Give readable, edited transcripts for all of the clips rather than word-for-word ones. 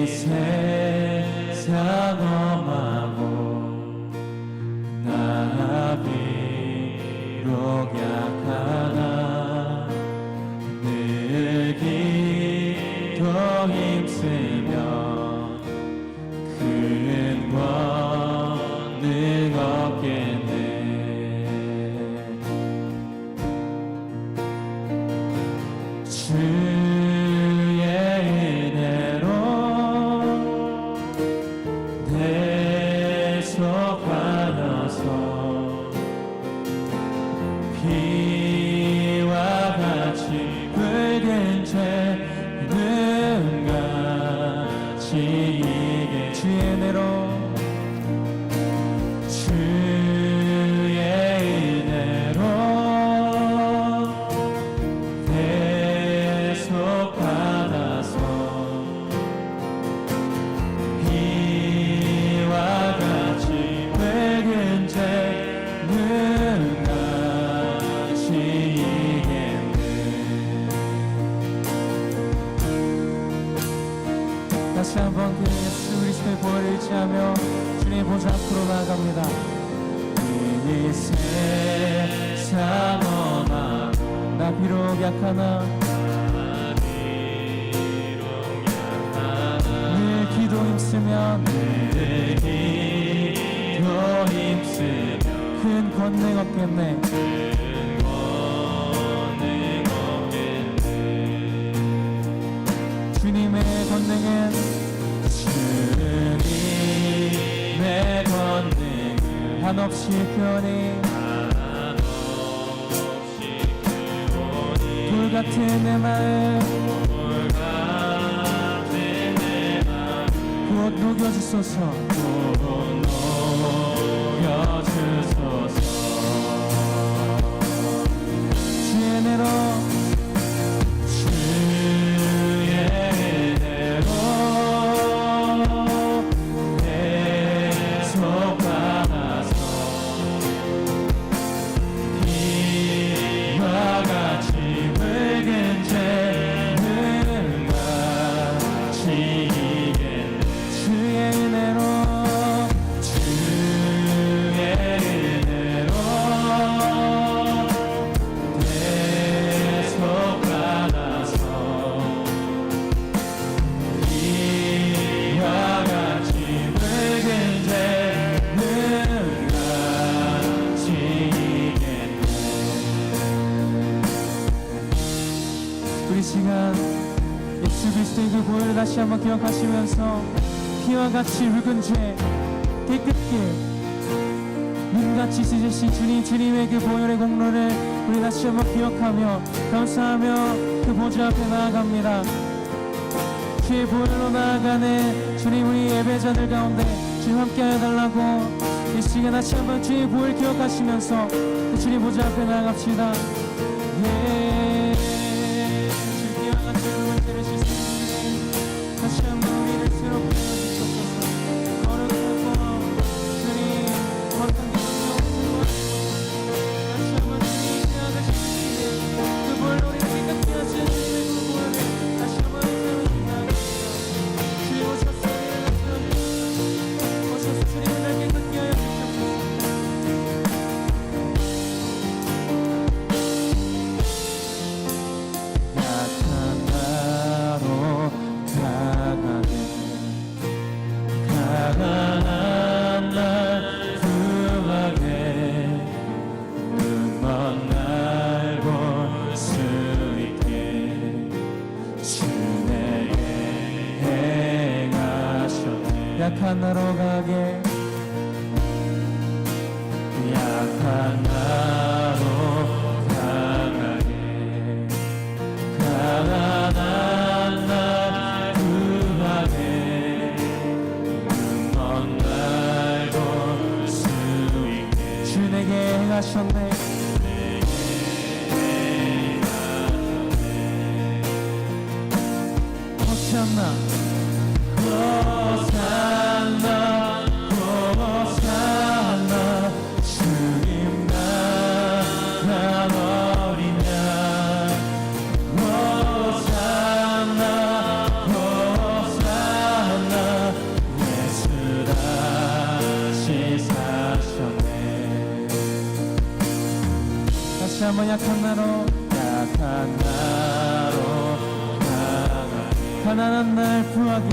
세상 험하고 나 비록 약하나 늘 기도 힘쓰며 큰 권능 얻겠네. 주의 은혜로 대속하여서 피와 같이 붉은 죄는 같이 이게 주의 은혜로 다시 한번 그 예수 그리스도의 보혈을 의지하며 주님의 보좌 앞으로 나아갑니다. 이 세상 험하고 나 비록 약하나 늘 기도 힘쓰면 큰 권능 얻겠네. 주님의 권능은 주님의 권능을 한없이 크오니 돌 같은 내 마음 곧 녹여주소서. 주의 은혜로 우리 시간 예수 그리스도의 그 보혈을 다시 한번 기억하시면서 피와 같이 붉은 죄 깨끗게 눈같이 씻으신 주님의 그 보혈의 공로를 우리 다시 한번 기억하며 감사하며 그 보좌 앞에 나아갑니다. 주의 보혈로 나아가는 주님, 우리 예배자들 가운데 주님 함께하여 달라고 이 시간 다시 한번 주의 보혈 기억하시면서 그 주님 보좌 앞에 나아갑시다. 다시 한번 우리를 새롭게 해주옵소서. 거룩하고 주님 어떤 것도 다시 한번 주님 기억하시는 그 보혈로 우리를 깨끗게 하시는 그 보혈을 다시 한번 새롭게 나아갑니다. 주님 오셔서 우리를 세워주시옵소서. 오셔서 주님을 날 깨끗게 하여 주옵소서. 가난한 날 구하게 눈먼 날 볼 수 있게 주 내게 행하셨네. 약한 나로 가게 약한 나로 강하게 가난한 날 구하게 내게 행하셨네. 호산나 호산나 호산나 주님 나간 어린 양 호산나 호산나 약한 나로 가난한 날 구하게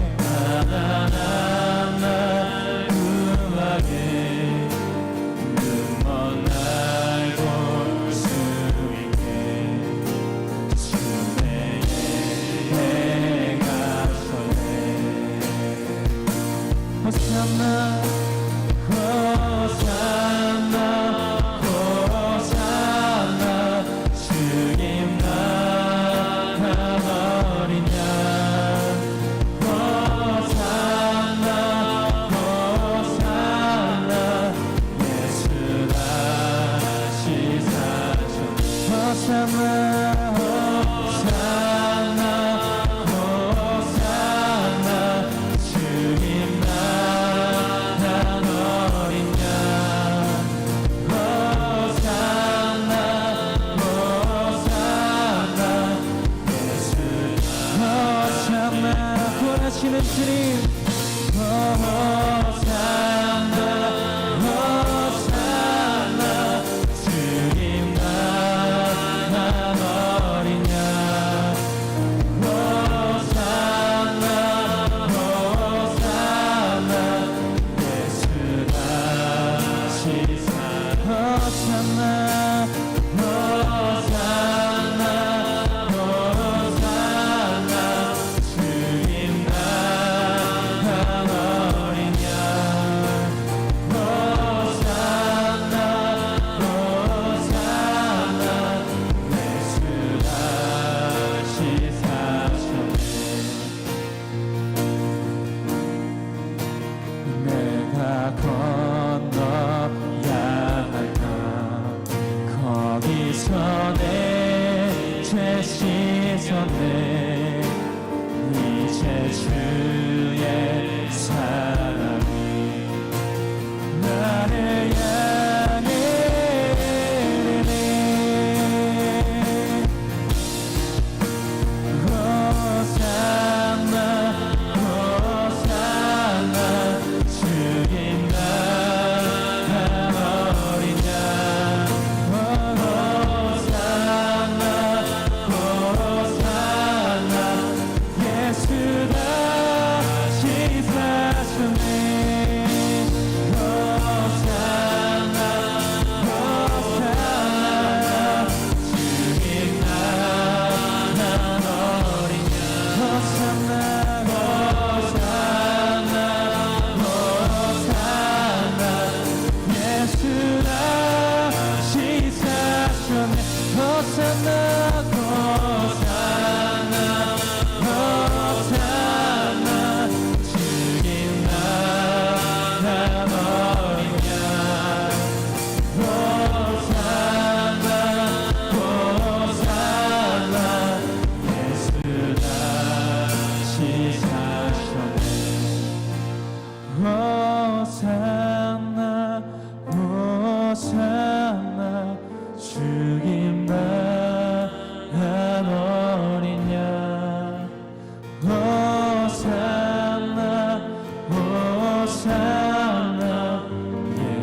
눈먼 날 볼 수 있게 주의 해가 서네 호산나 주님 나간 어린 양 호산나 예수 다시 사셨네 호산나 주님 나간 어린 양 구원하시는 주님 호산나 주님 나간 어린 양 호산나 예수 다시 호산나 주님 나간 어린 양 예수 다시 사셨네 내가 건너야 할까 거기서 내 죄 씻었네 이제 주의 사랑이 나를 향해 호산나 주님 나간 어린 양 호산나 예수 다시 사셨네 호산나 주님 나간 어린 양 호산나 예수 다시 사셨네 호산나 주님 나간 어린 양 호산나 예수 다시 사셨네 호산나 주님 나간 어린 양 호산나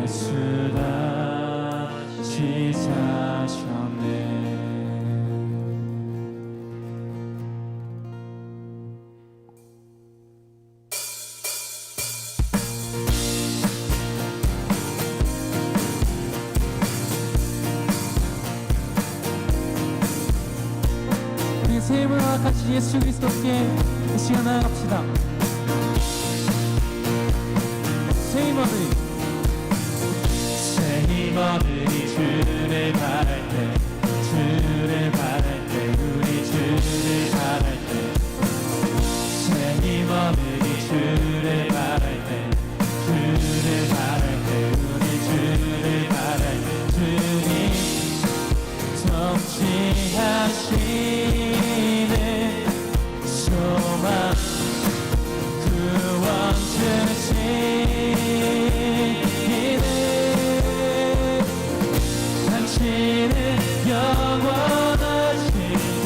예수 다시 사셨네 우리 세 분과 같이 예수 그리스도께 이 시간 나아갑시다. 새 힘어들이 주를 바랄 때 우리 주를 바랄 때 새 힘어들이 주를 바랄 때 우리 주를 바랄 때 주님 성취하시는 소망 구원 주시네 당신은 영원하신 분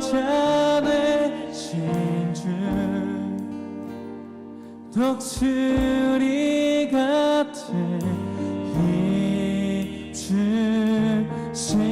찾아내신 주 독수리 같은 힘 주시네.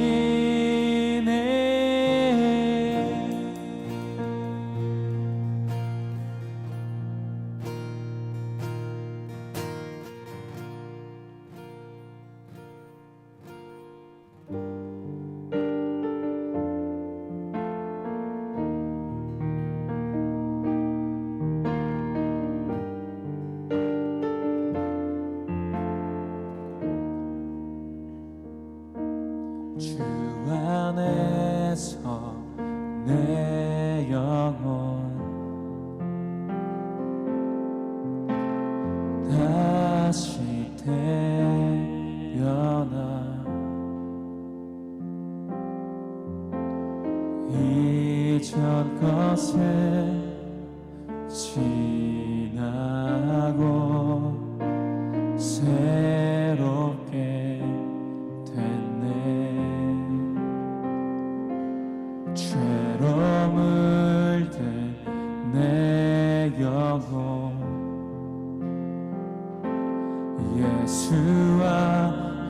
주 안에서 내 영혼 다시 태어나 이전 것은 지나고 새롭게 죄로 물든 내 영혼 예수와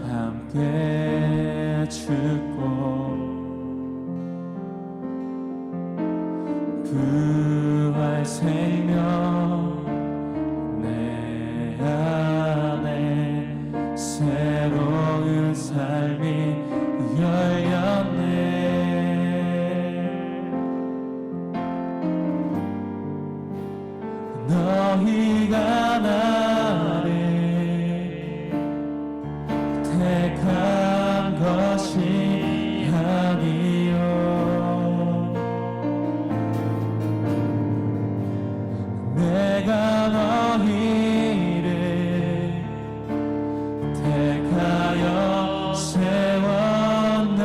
함께 죽고 부활 생명 내 안에 새로운 삶이 열렸네. 너희가 나를 택한 것이 아니요 내가 너희를 택하여 세웠나니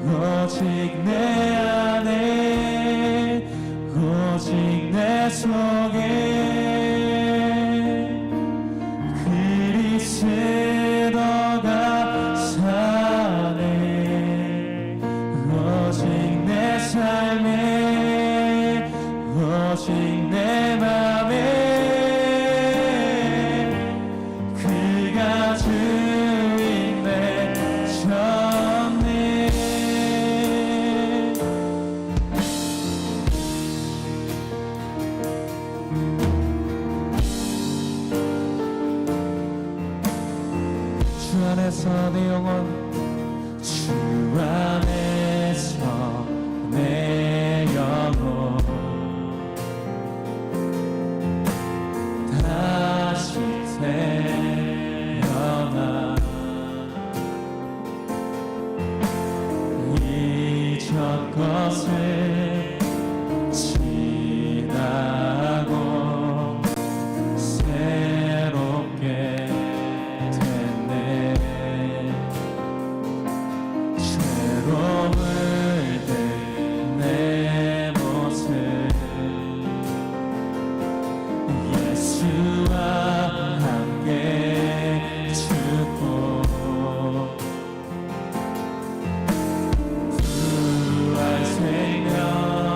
오직 내 안에 오직 내 속에 그리스도가 사네. 오직 내 삶에 오직 내 맘에 그가 주인 되셨네. 주 안에서 내 영혼 주 안에서 내 영혼 다시 태어나 이전 것을 지나고 새롭게 죄로 물든 내 모습 예수와 함께 죽고 부활 생명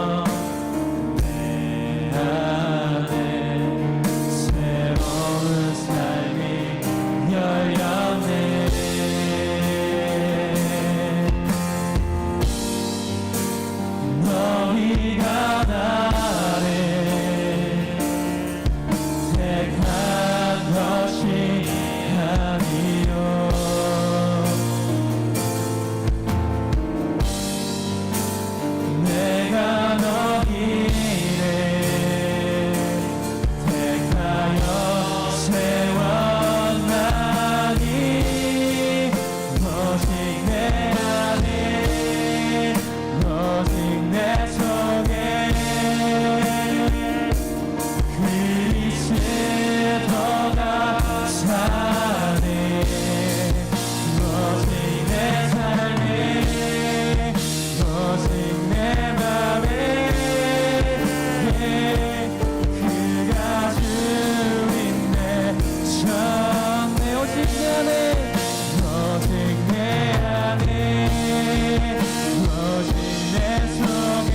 오직 내 속에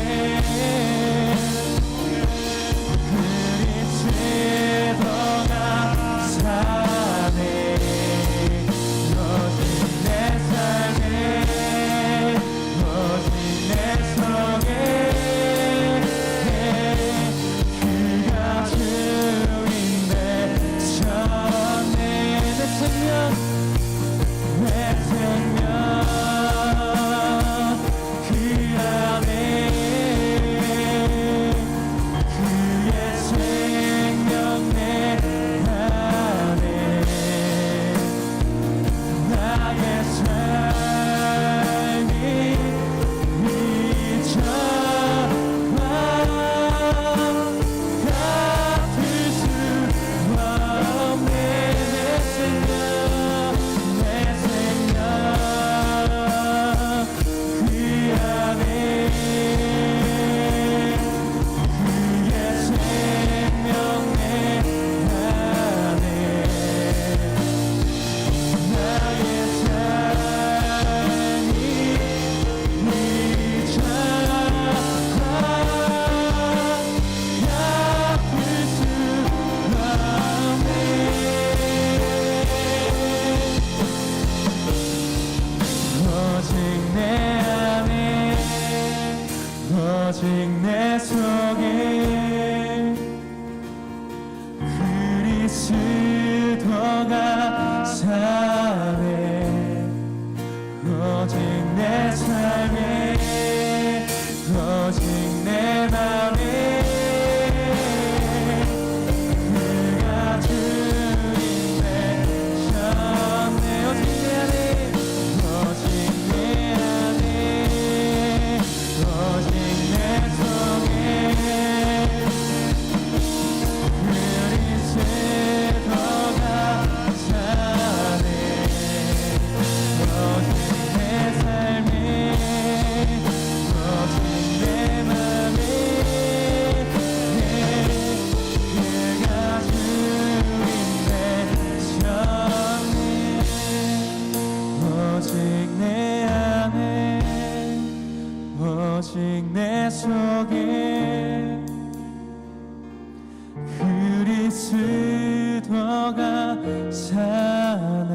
그리스도가 사네. 오직 내 삶에 오직 내 속에 그가 주인데 전에 내 생명 그 안에 그의 생명 내 안에 나의 삶이 이처럼 같을 수 없네. 내 생명 그 안에 그의 생명 내 안에 나의 삶이 오직 내 속에 그리스도가 사네. 오직 내 삶에 오직 내 맘에 그가 주인데 전에 오직 내 안에 오직 내 안에 오직 내 속에 그리스도가 사네. 오직 내 삶에 오직 내 맘에 그가 주인데 전에 오직 내 안에 오직 내 속에 그리스도가 사네.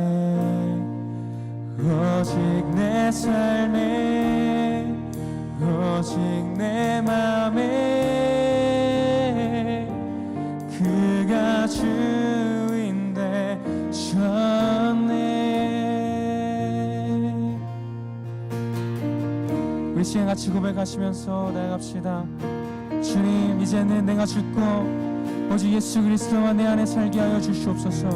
오직 내 삶에 오직 내 맘에 그가 주인데 전에. 우리 시간 같이 고백하시면서 나아갑시다. 주님, 이제는 내가 죽고 오직 예수 그리스도와 내 안에 살게 하여 주시옵소서.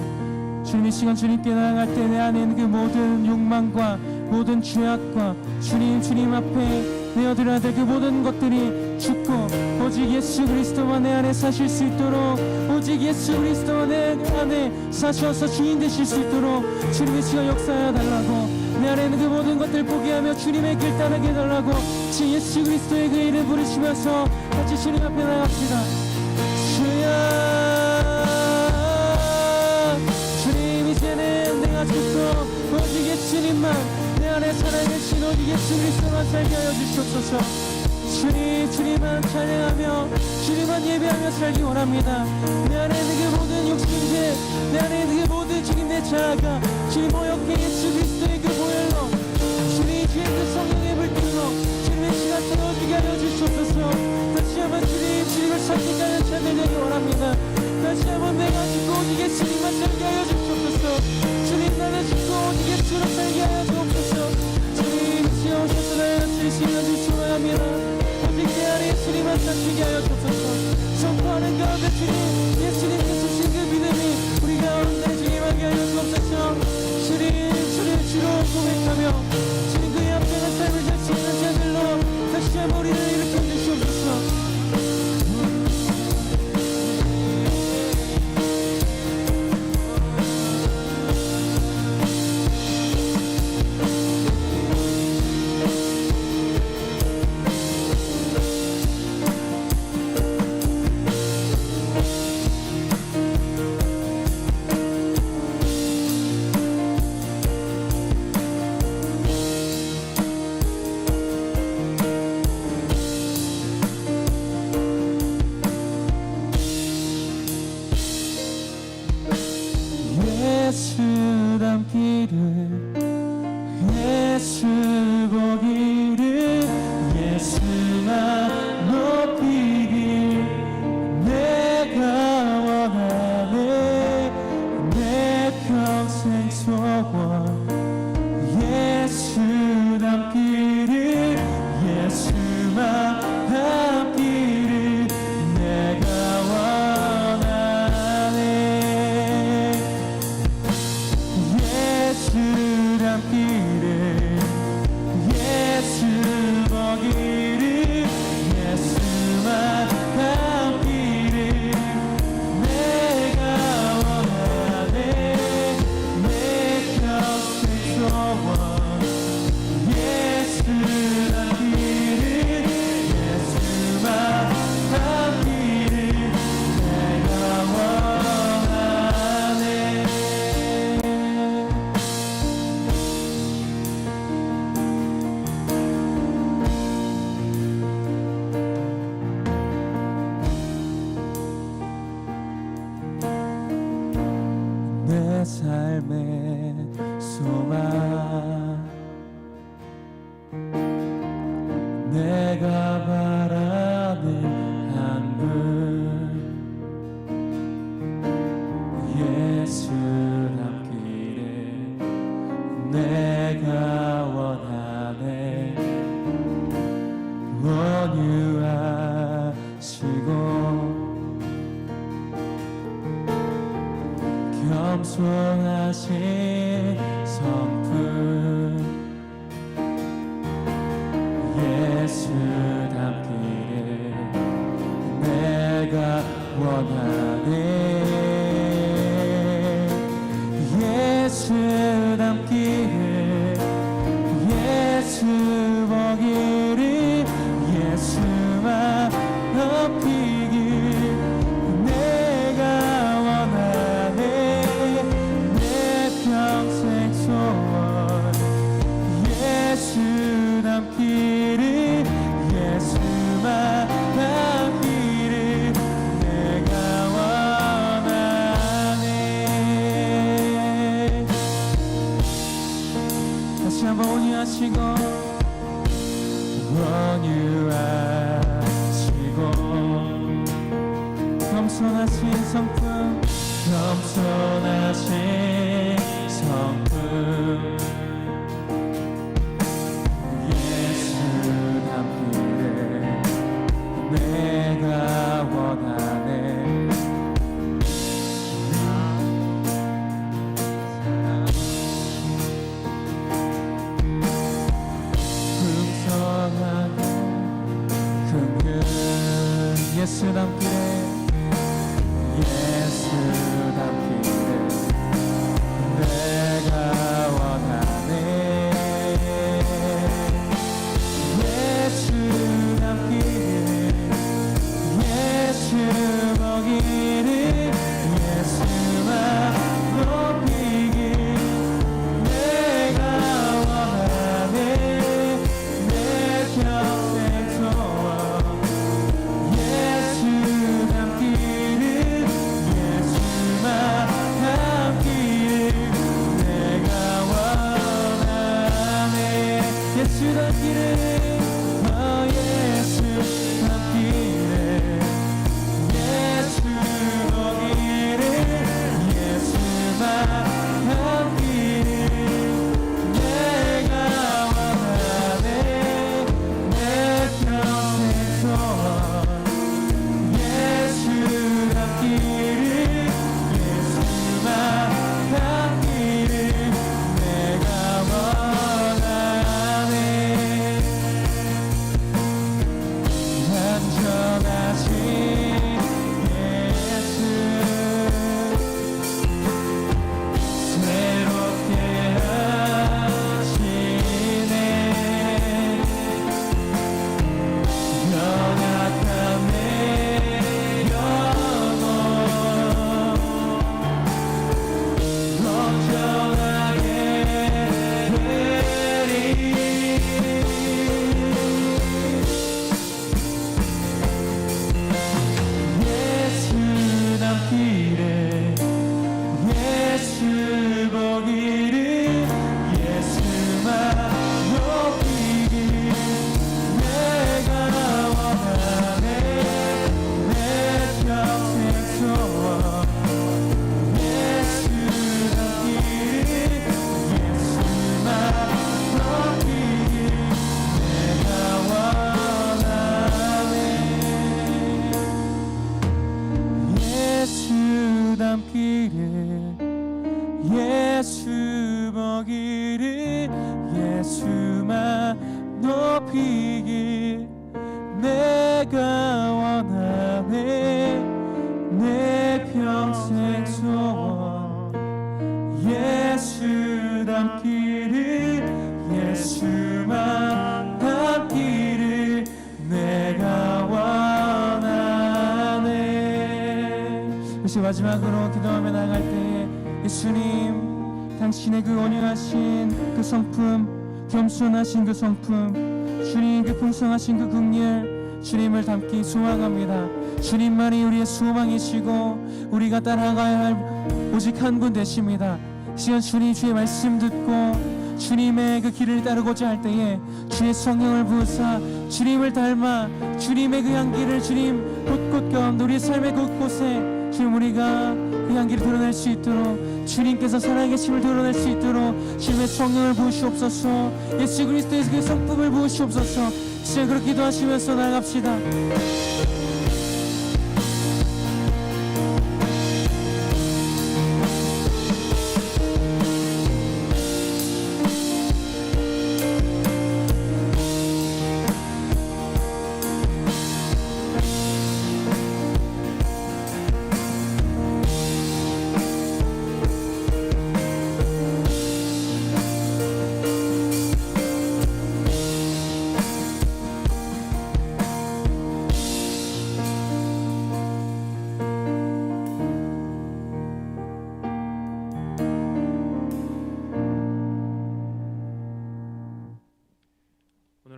주님, 이 시간 주님께 나아갈 때 내 안에 있는 그 모든 욕망과 모든 죄악과 주님 앞에 내어드려야 될 그 모든 것들이 죽고 오직 예수 그리스도와 내 안에 사실 수 있도록, 오직 예수 그리스도와 내 안에 사셔서 주인 되실 수 있도록 주님 이 시간 역사하여 달라고, 내 안에 있는 그 모든 것들 포기하며 주님의 길 따르게 해달라고 주 예수 그리스도의 그 이름 부르시면서 같이 주님 앞에 나갑시다. 주여, 주님, 이제는 내가 죽고 오직 예수님만 내 안에 살아계신 오직 예수 그리스도만 살게 하여 주시옵소서. 주님만 찬양하며 주님만 예배하며 살기 원합니다. 내 안에 있는 그 모든 욕심들, 내 안에 있는 그 모든 주님 내 자아가 주님 모욕해 예수 그리스도의 그 보혈로 주님 주의 그 성령의 불길로 주님의 시간 태워주게 하여 주시옵소서. 다시 한번 주님을 선택하는 자들 되기 원합니다. 다시 한번 내가 죽고 오직 예수님만 살게 하여 주시옵소서. 주님, 나는 죽고 오직 예수로 살게 하여 주옵소서. 주님, 시여 오셔서 나의 주시면 주시기 원합니다. 오직 내 안에 예수님만 살게 하여 주옵소서. 선포하는 가운데 주님, 예수님께서 주신 그 믿음이 우리 가운데 주님하게 하여 주옵소서. 주님 주로 고백하며 주님 그의 앞에는 삶을 살 수 있는 자들로 다시 한번 우리를 일으켜 주시옵소서. 삶의 소망 내가 바라는 한 분 예수님길에 내가 원하네 온유하시고 겸손하신 성품 예수 닮기를 내가 원하네 예수 닮기를 예수 보기를 예수만 높이길 내가 원하네 내 평생 소원 예수 닮기를 예수만 닮기를 내가 원하네 다시 한번 온유하시고 온유하시고 겸손하신 성품 겸손하신 성품 예수 닮기를 내가 원하네 풍성하고 긍휼 예수 닮기를 예수 닮기를 내가 원하네 예수 닮기를 예수 보기를 예수만 높이길 내가 원하네 내 평생 소원 예수 닮기를 예수만 닮기를 내가 원하네 예수 닮기를 예수 닮기를 예수 보기를 예수만 닮기를 내가 원하네 내 평생 소원 예수 닮기를 예수만 닮기를 내가 원하네 완전하신 예수 새롭게 하시네 연약한 내 영혼 걱정하게 되리 예수 닮기를 예수 보기를 예수만 높이길 내가 원하네 내 평생 소원 예수 닮기를 예수만 높이길 내가 원하네 예수 닮기를 예수 보기를 예수만 높이길 내가 원하네 내 평생 소원 예수 닮기를 예수만 닮기를 내가 원하네 이제 마지막으로 기도하며 나갈 때에 예수님 당신의 그 온유하신 그 성품 겸손하신 그 성품 주님 그 풍성하신 그 긍휼 주님을 닮기 소망합니다. 주님만이 우리의 소망이시고 우리가 따라가야 할 오직 한 분 되십니다. 시간 주님 주의 말씀 듣고 주님의 그 길을 따르고자 할 때에 주의 성령을 부으사 주님을 닮아 주님의 그 향기를 주님 곳곳 가운데 우리의 삶의 곳곳에 주님 우리가 그 향기를 드러낼 수 있도록 주님께서 살아계심을 드러낼 수 있도록 주님의 성령을 부으시옵소서. 예수 그리스도의 그 성품을 부으시옵소서. 진짜 그렇게 기도하시면서 나아갑시다.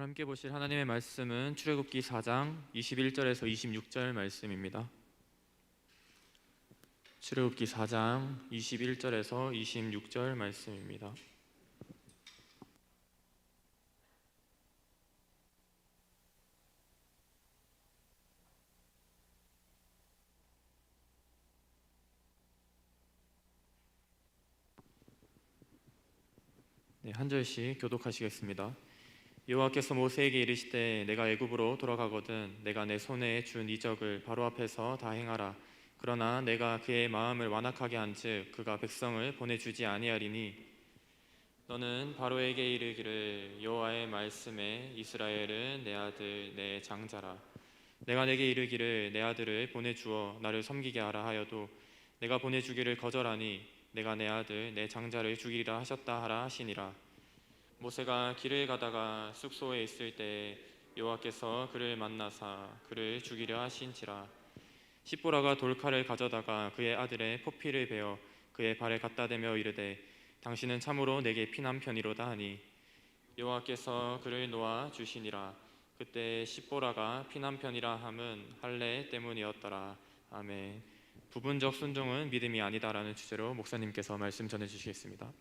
함께 보실 하나님의 말씀은 출애굽기 4장 21절에서 26절 말씀입니다. 출애굽기 4장 21절에서 26절 말씀입니다. 네, 한 절씩 교독하시겠습니다. 여호와께서 모세에게 이르시되 내가 애굽으로 돌아가거든 내가 내 손에 준 이적을 바로 앞에서 다 행하라. 그러나 내가 그의 마음을 완악하게 한즉 그가 백성을 보내주지 아니하리니 너는 바로에게 이르기를 여호와의 말씀에 이스라엘은 내 아들 내 장자라. 내가 내게 이르기를 내 아들을 보내주어 나를 섬기게 하라 하여도 내가 보내주기를 거절하니 내가 내 아들 내 장자를 죽이리라 하셨다 하라 하시니라. 모세가 길을 가다가 숙소에 있을 때 여호와께서 그를 만나사 그를 죽이려 하신지라. 십보라가 돌칼을 가져다가 그의 아들의 포피를 베어 그의 발에 갖다 대며 이르되 당신은 참으로 내게 피난 편이로다 하니 여호와께서 그를 놓아 주시니라. 그때 십보라가 피난 편이라 함은 할례 때문이었더라. 아멘. 부분적 순종은 믿음이 아니다라는 주제로 목사님께서 말씀 전해 주시겠습니다.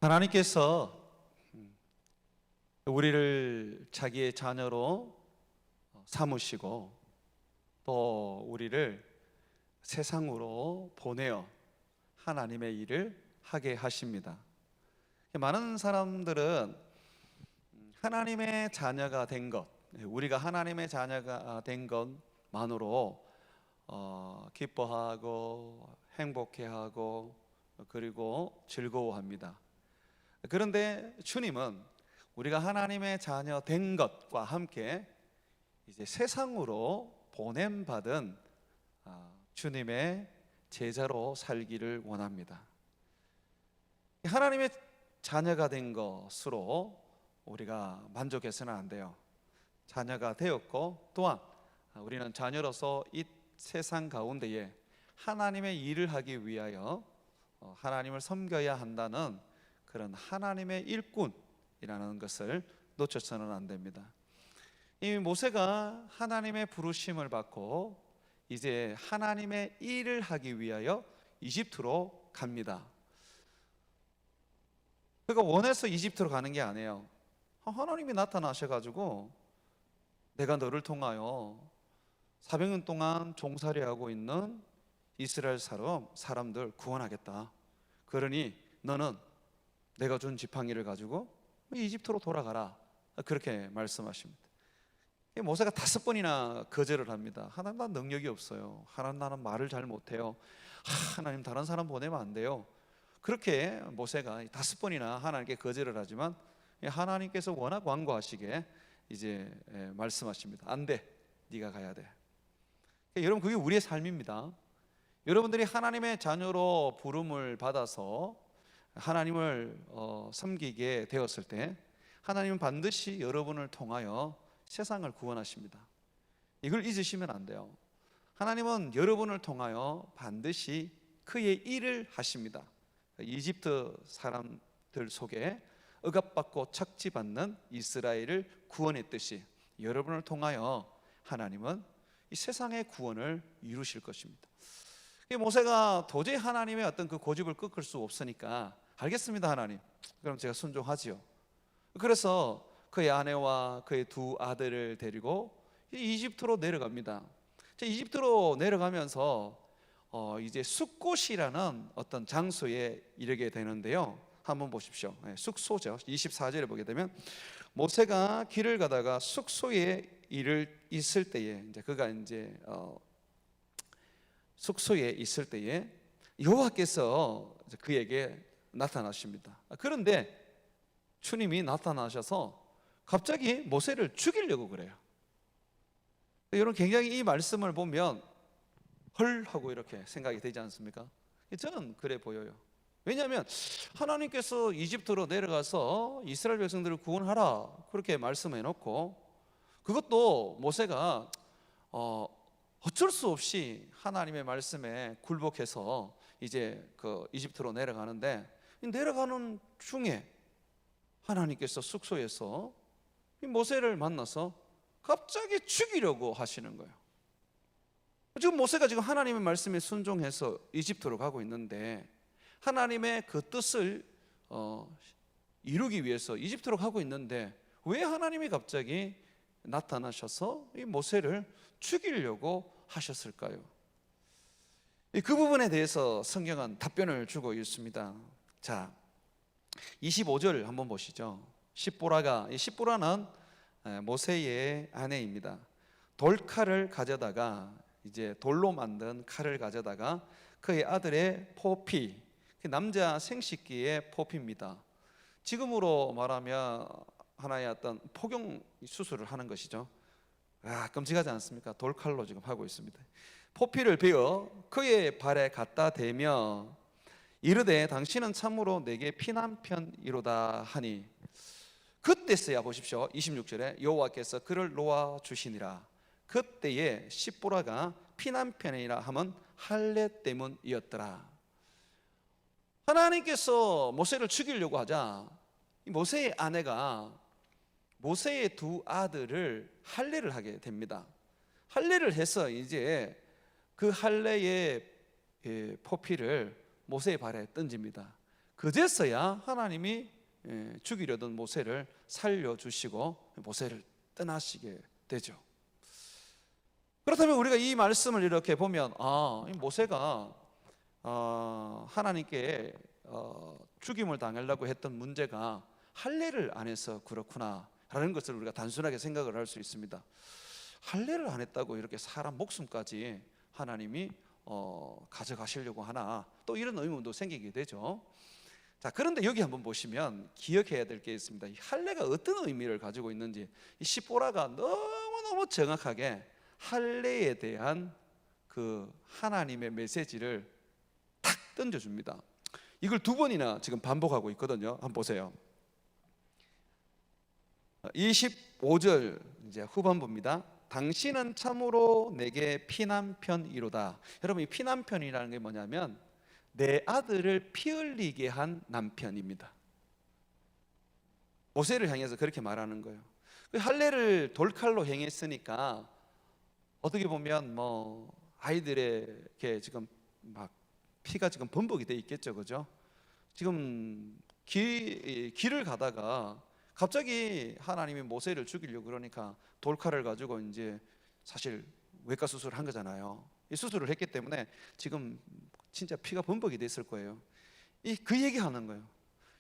하나님께서 우리를 자기의 자녀로 삼으시고 또 우리를 세상으로 보내어 하나님의 일을 하게 하십니다. 많은 사람들은 하나님의 자녀가 된 것, 우리가 하나님의 자녀가 된 것만으로 기뻐하고 행복해하고 그리고 즐거워합니다. 그런데 주님은 우리가 하나님의 자녀 된 것과 함께 이제 세상으로 보냄받은 주님의 제자로 살기를 원합니다. 하나님의 자녀가 된 것으로 우리가 만족해서는 안 돼요. 자녀가 되었고 또한 우리는 자녀로서 이 세상 가운데에 하나님의 일을 하기 위하여 하나님을 섬겨야 한다는 그런 하나님의 일꾼이라는 것을 놓쳐서는 안 됩니다. 이 모세가 하나님의 부르심을 받고 이제 하나님의 일을 하기 위하여 이집트로 갑니다. 그러니까 원해서 이집트로 가는 게 아니에요. 하나님이 나타나셔가지고 내가 너를 통하여 400년 동안 종살이하고 있는 이스라엘 사람들 구원하겠다. 그러니 너는 내가 준 지팡이를 가지고 이집트로 돌아가라. 그렇게 말씀하십니다. 모세가 5번이나 거절을 합니다. 하나님, 난 능력이 없어요. 하나님, 나는 말을 잘 못해요. 하나님, 다른 사람 보내면 안 돼요. 그렇게 모세가 5번이나 하나님께 거절을 하지만 하나님께서 워낙 완고하시게 이제 말씀하십니다. 안 돼, 네가 가야 돼. 여러분, 그게 우리의 삶입니다. 여러분들이 하나님의 자녀로 부름을 받아서 하나님을 섬기게 되었을 때 하나님은 반드시 여러분을 통하여 세상을 구원하십니다. 이걸 잊으시면 안 돼요. 하나님은 여러분을 통하여 반드시 그의 일을 하십니다. 이집트 사람 속에 억압받고 착지받는 이스라엘을 구원했듯이 여러분을 통하여 하나님은 이 세상의 구원을 이루실 것입니다. 모세가 도저히 하나님의 어떤 그 고집을 꺾을 수 없으니까 알겠습니다 하나님, 그럼 제가 순종하지요. 그래서 그의 아내와 그의 두 아들을 데리고 이집트로 내려갑니다. 이집트로 내려가면서 이제 숫곳이라는 어떤 장소에 이르게 되는데요. 한번 보십시오. 숙소죠. 24절에 보게 되면 모세가 길을 가다가 숙소에 있을 때에 이제 그가 이제 숙소에 있을 때에 여호와께서 그에게 나타나십니다. 그런데 주님이 나타나셔서 갑자기 모세를 죽이려고 그래요. 여러분 굉장히 이 말씀을 보면 헐 하고 이렇게 생각이 되지 않습니까? 저는 그래 보여요. 왜냐하면 하나님께서 이집트로 내려가서 이스라엘 백성들을 구원하라 그렇게 말씀해 놓고, 그것도 모세가 어쩔 수 없이 하나님의 말씀에 굴복해서 이제 그 이집트로 내려가는데, 내려가는 중에 하나님께서 숙소에서 이 모세를 만나서 갑자기 죽이려고 하시는 거예요. 지금 모세가 지금 하나님의 말씀에 순종해서 이집트로 가고 있는데 하나님의 그 뜻을 이루기 위해서 이집트로 가고 있는데 왜 하나님이 갑자기 나타나셔서 이 모세를 죽이려고 하셨을까요? 그 부분에 대해서 성경은 답변을 주고 있습니다. 자, 25절 한번 보시죠. 십보라가, 이 십보라는 모세의 아내입니다. 돌칼을 가져다가, 이제 돌로 만든 칼을 가져다가 그의 아들의 포피, 남자 생식기의 포피입니다. 지금으로 말하면 하나의 어떤 포경 수술을 하는 것이죠. 끔찍하지 않습니까? 돌칼로 지금 하고 있습니다. 포피를 베어 그의 발에 갖다 대며 이르되 당신은 참으로 내게 피난편이로다 하니, 그때서야 보십시오. 26절에 여호와께서 그를 놓아 주시니라. 그때에 십보라가 피난편이라 함은 할례 때문이었더라. 하나님께서 모세를 죽이려고 하자 모세의 아내가 모세의 두 아들을 할례를 하게 됩니다. 할례를 해서 이제 그 할례의 포피를 모세의 발에 던집니다. 그제서야 하나님이 죽이려던 모세를 살려주시고 모세를 떠나시게 되죠. 그렇다면 우리가 이 말씀을 이렇게 보면 모세가 하나님께 죽임을 당하려고 했던 문제가 할례를 안 해서 그렇구나 라는 것을 우리가 단순하게 생각을 할 수 있습니다. 할례를 안 했다고 이렇게 사람 목숨까지 하나님이 가져가시려고 하나, 또 이런 의문도 생기게 되죠. 자, 그런데 여기 한번 보시면 기억해야 될 게 있습니다. 이 할례가 어떤 의미를 가지고 있는지 이 십보라가 너무너무 정확하게 할례에 대한 그 하나님의 메시지를 탁 던져줍니다. 이걸 두 번이나 지금 반복하고 있거든요. 한번 보세요. 25절 이제 후반부입니다. 당신은 참으로 내게 피난편이로다. 여러분, 이 피난편이라는 게 뭐냐면 내 아들을 피 흘리게 한 남편입니다. 모세를 향해서 그렇게 말하는 거예요. 할례를 돌칼로 행했으니까 어떻게 보면 뭐 아이들에게 지금 막 피가 지금 범벅이 돼 있겠죠, 그죠? 지금 길을 가다가 갑자기 하나님이 모세를 죽이려고 그러니까 돌칼을 가지고 이제 사실 외과 수술을 한 거잖아요. 이 수술을 했기 때문에 지금 진짜 피가 범벅이 됐을 거예요. 그 얘기하는 거예요.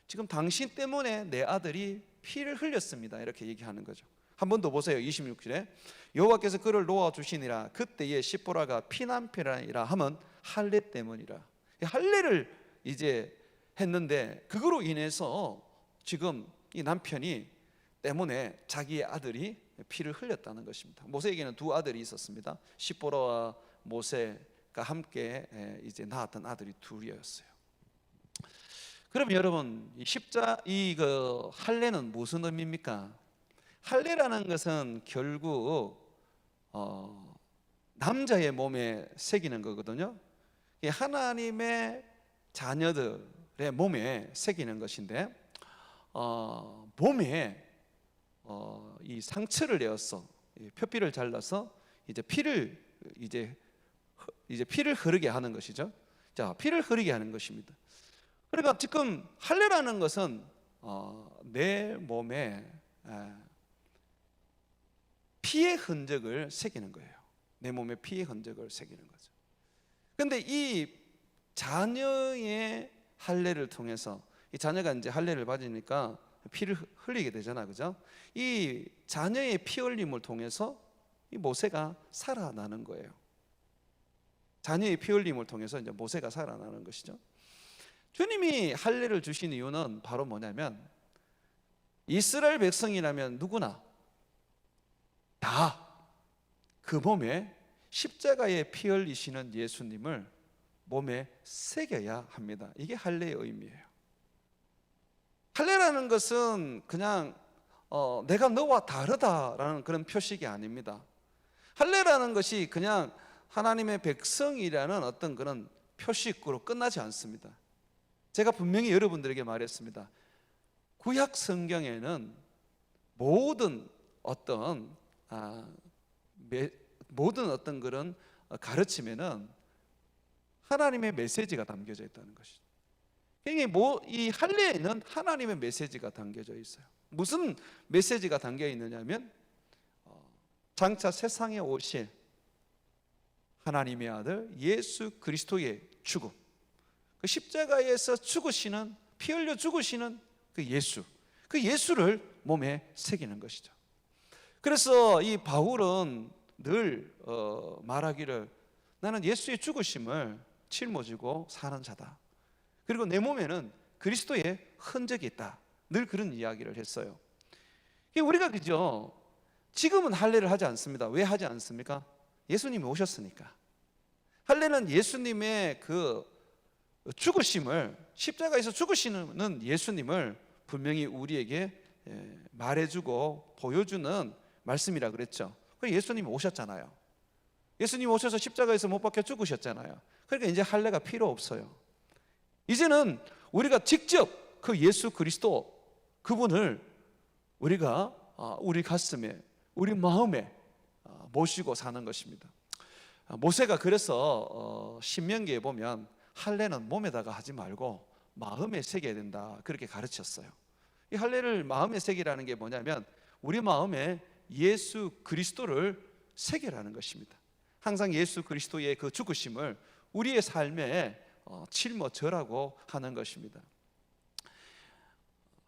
지금 당신 때문에 내 아들이 피를 흘렸습니다. 이렇게 얘기하는 거죠. 한 번 더 보세요. 26절에 여호와께서 그를 놓아 주시니라. 그때에 십보라가 피난편이라 하면 할례 때문이라. 할례를 이제 했는데 그거로 인해서 지금 이 남편이 때문에 자기의 아들이 피를 흘렸다는 것입니다. 모세에게는 두 아들이 있었습니다. 십보라와 모세가 함께 이제 낳았던 아들이 둘이었어요. 그럼 여러분, 이 할례는 무슨 의미입니까? 할례라는 것은 결국 남자의 몸에 새기는 거거든요. 하나님의 자녀들이 몸에 새기는 것인데, 몸에 이 상처를 내어서 표피를 잘라서 이제 피를 흐르게 하는 것이죠. 자, 피를 흐르게 하는 것입니다. 그러니까 지금 할례라는 것은 내 몸에 피의 흔적을 새기는 거예요. 내 몸에 피의 흔적을 새기는 거죠. 그런데 이 자녀의 할례를 통해서, 이 자녀가 이제 할례를 받으니까 피를 흘리게 되잖아, 그죠? 이 자녀의 피 흘림을 통해서 이 모세가 살아나는 거예요. 자녀의 피 흘림을 통해서 이제 모세가 살아나는 것이죠. 주님이 할례를 주신 이유는 바로 뭐냐면, 이스라엘 백성이라면 누구나 다 그 몸에 십자가에 피 흘리시는 예수님을 몸에 새겨야 합니다. 이게 할례의 의미예요. 할례라는 것은 그냥 내가 너와 다르다라는 그런 표식이 아닙니다. 할례라는 것이 그냥 하나님의 백성이라는 어떤 그런 표식으로 끝나지 않습니다. 제가 분명히 여러분들에게 말했습니다. 구약 성경에는 모든 어떤 그런 가르침에는 하나님의 메시지가 담겨져 있다는 것이죠. 그러니까 이 할례에는 하나님의 메시지가 담겨져 있어요. 무슨 메시지가 담겨 있느냐면, 장차 세상에 오실 하나님의 아들 예수 그리스도의 죽음, 그 십자가에서 죽으시는, 피 흘려 죽으시는 그 예수를 몸에 새기는 것이죠. 그래서 이 바울은 늘 말하기를, 나는 예수의 죽으심을 짊어지고 사는 자다. 그리고 내 몸에는 그리스도의 흔적이 있다. 늘 그런 이야기를 했어요. 우리가 그죠? 지금은 할례를 하지 않습니다. 왜 하지 않습니까? 예수님이 오셨으니까. 할례는 예수님의 그 죽으심을, 십자가에서 죽으시는 예수님을 분명히 우리에게 말해주고 보여주는 말씀이라 그랬죠. 예수님이 오셨잖아요. 예수님이 오셔서 십자가에서 못 박혀 죽으셨잖아요. 그러니까 이제 할례가 필요 없어요. 이제는 우리가 직접 그 예수 그리스도, 그분을 우리가 우리 가슴에, 우리 마음에 모시고 사는 것입니다. 모세가 그래서 신명기에 보면 할례는 몸에다가 하지 말고 마음에 새겨야 된다, 그렇게 가르쳤어요. 이 할례를 마음에 새기라는 게 뭐냐면, 우리 마음에 예수 그리스도를 새기라는 것입니다. 항상 예수 그리스도의 그 죽으심을 우리의 삶에 짊어져라고 하는 것입니다.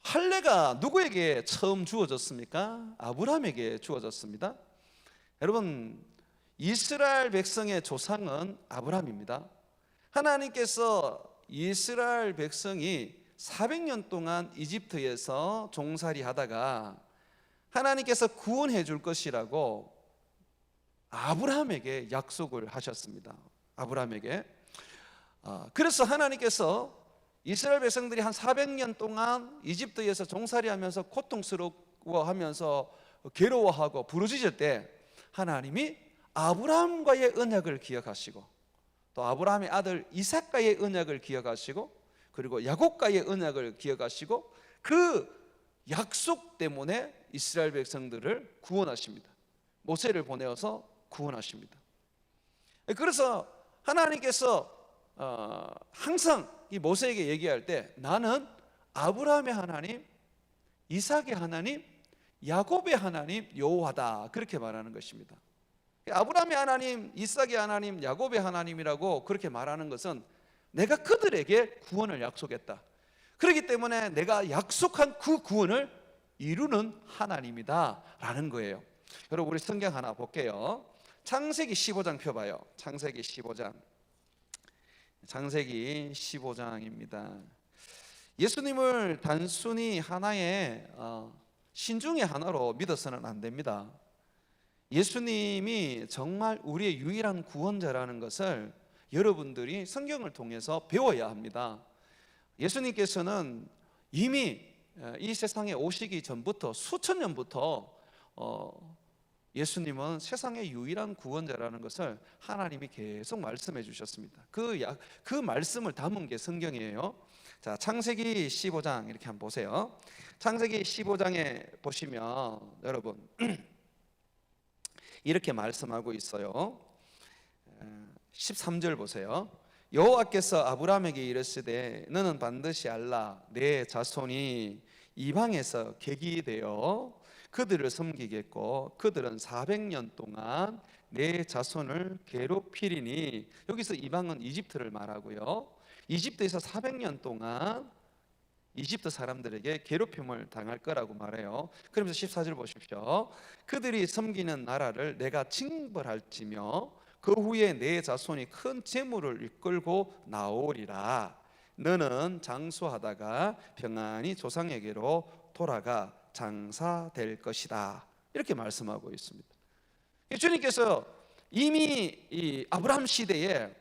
할례가 누구에게 처음 주어졌습니까? 아브라함에게 주어졌습니다. 여러분, 이스라엘 백성의 조상은 아브라함입니다. 하나님께서 이스라엘 백성이 400년 동안 이집트에서 종살이 하다가 하나님께서 구원해 줄 것이라고 아브라함에게 약속을 하셨습니다. 아브라함에게. 그래서 하나님께서 이스라엘 백성들이 한 400년 동안 이집트에서 종살이 하면서 고통스러워하면서 괴로워하고 부르짖을 때, 하나님이 아브라함과의 언약을 기억하시고, 또 아브라함의 아들 이삭과의 언약을 기억하시고, 그리고 야곱과의 언약을 기억하시고, 그 약속 때문에 이스라엘 백성들을 구원하십니다. 모세를 보내어서 구원하십니다. 그래서 하나님께서 항상 이 모세에게 얘기할 때, 나는 아브라함의 하나님, 이삭의 하나님, 야곱의 하나님 여호와다, 그렇게 말하는 것입니다. 아브라함의 하나님, 이삭의 하나님, 야곱의 하나님이라고 그렇게 말하는 것은 내가 그들에게 구원을 약속했다. 그렇기 때문에 내가 약속한 그 구원을 이루는 하나님이다 라는 거예요. 여러분, 우리 성경 하나 볼게요. 창세기 15장 펴봐요. 창세기 15장. 창세기 15장입니다. 예수님을 단순히 하나의 신중의 하나로 믿어서는 안 됩니다. 예수님이 정말 우리의 유일한 구원자라는 것을 여러분들이 성경을 통해서 배워야 합니다. 예수님께서는 이미 이 세상에 오시기 전부터, 수천 년부터 예수님은 세상의 유일한 구원자라는 것을 하나님이 계속 말씀해 주셨습니다. 그 말씀을 담은 게 성경이에요. 자, 창세기 15장 이렇게 한번 보세요. 창세기 15장에 보시면 여러분 이렇게 말씀하고 있어요. 13절 보세요. 여호와께서 아브라함에게 이르시되 너는 반드시 알라 내 자손이 이방에서 객이 되어 그들을 섬기겠고 그들은 400년 동안 내 자손을 괴롭히리니, 여기서 이방은 이집트를 말하고요. 이집트에서 400년 동안 이집트 사람들에게 괴롭힘을 당할 거라고 말해요. 그러면서 14절 보십시오. 그들이 섬기는 나라를 내가 징벌할지며 그 후에 내 자손이 큰 재물을 이끌고 나오리라. 너는 장수하다가 평안히 조상에게로 돌아가 장사될 것이다. 이렇게 말씀하고 있습니다. 주님께서 이미 이 아브라함 시대에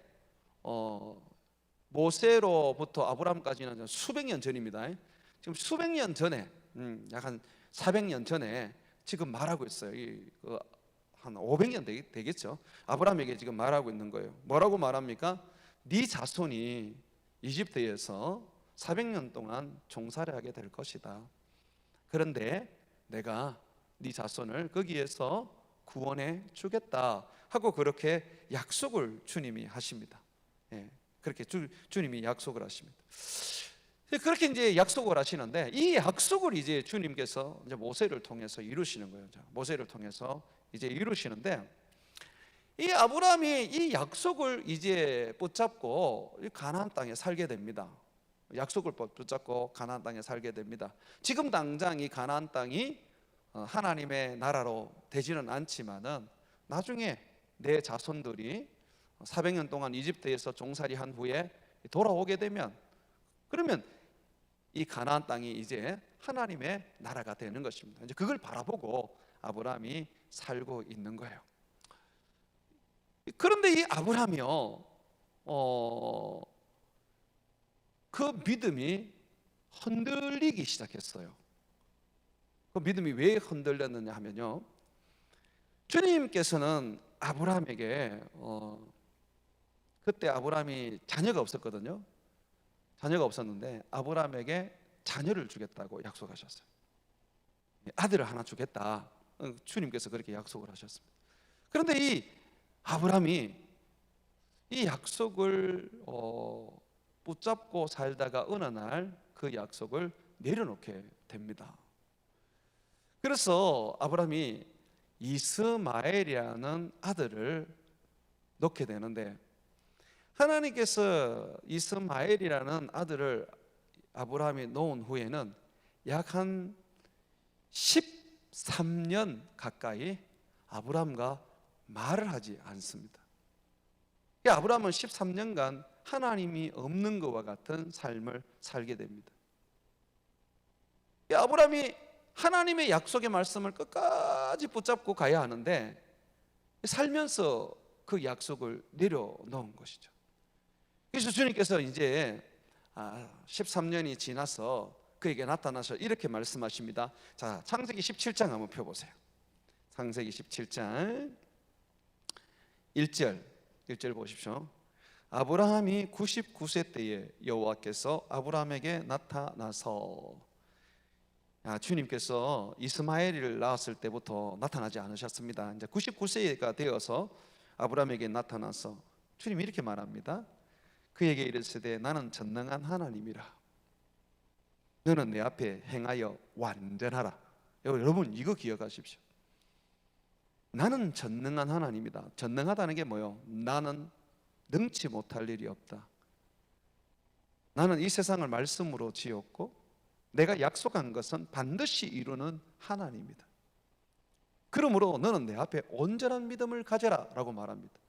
모세로부터 아브라함까지는 수백 년 전입니다. 지금 수백 년 전에, 약 한 400년 전에 지금 말하고 있어요. 한 500년 되겠죠. 아브라함에게 지금 말하고 있는 거예요. 뭐라고 말합니까? 네 자손이 이집트에서 400년 동안 종살이 하게 될 것이다. 그런데 내가 네 자손을 거기에서 구원해 주겠다 하고 그렇게 약속을 주님이 하십니다. 예, 그렇게 주님이 약속을 하십니다. 그렇게 이제 약속을 하시는데 이 약속을 이제 주님께서 이제 모세를 통해서 이루시는 거예요. 모세를 통해서 이제 이루시는데, 이 아브라함이 이 약속을 이제 붙잡고 가나안 땅에 살게 됩니다. 약속을 붙잡고 가나안 땅에 살게 됩니다. 지금 당장 이 가나안 땅이 하나님의 나라로 되지는 않지만은 나중에 내 자손들이 400년 동안 이집트에서 종살이 한 후에 돌아오게 되면, 그러면 이 가나안 땅이 이제 하나님의 나라가 되는 것입니다. 이제 그걸 바라보고 아브라함이 살고 있는 거예요. 그런데 이 아브라함이요, 그 믿음이 흔들리기 시작했어요. 그 믿음이 왜 흔들렸느냐 하면요, 주님께서는 아브라함에게 그때 아브라함이 자녀가 없었거든요. 자녀가 없었는데 아브라함에게 자녀를 주겠다고 약속하셨어요. 아들을 하나 주겠다. 주님께서 그렇게 약속을 하셨습니다. 그런데 이 아브라함이 이 약속을 붙잡고 살다가 어느 날 그 약속을 내려놓게 됩니다. 그래서 아브라함이 이스마엘이라는 아들을 낳게 되는데, 하나님께서 이스마엘이라는 아들을 아브라함이 놓은 후에는 약 한 13년 가까이 아브라함과 말을 하지 않습니다. 아브라함은 13년간 하나님이 없는 것과 같은 삶을 살게 됩니다. 아브라함이 하나님의 약속의 말씀을 끝까지 붙잡고 가야 하는데 살면서 그 약속을 내려놓은 것이죠. 그래서 주님께서 이제 13년이 지나서 그에게 나타나서 이렇게 말씀하십니다. 자, 창세기 17장 한번 펴보세요. 창세기 17장 1절 보십시오. 아브라함이 99세 때에 여호와께서 아브라함에게 나타나서, 주님께서 이스마엘을 낳았을 때부터 나타나지 않으셨습니다. 이제 99세가 되어서 아브라함에게 나타나서 주님이 이렇게 말합니다. 그에게 이르시되 나는 전능한 하나님이라. 너는 내 앞에 행하여 완전하라. 여러분 이거 기억하십시오. 나는 전능한 하나님이다. 전능하다는 게 뭐예요? 나는 능치 못할 일이 없다. 나는 이 세상을 말씀으로 지었고 내가 약속한 것은 반드시 이루는 하나님이다. 그러므로 너는 내 앞에 온전한 믿음을 가져라 라고 말합니다.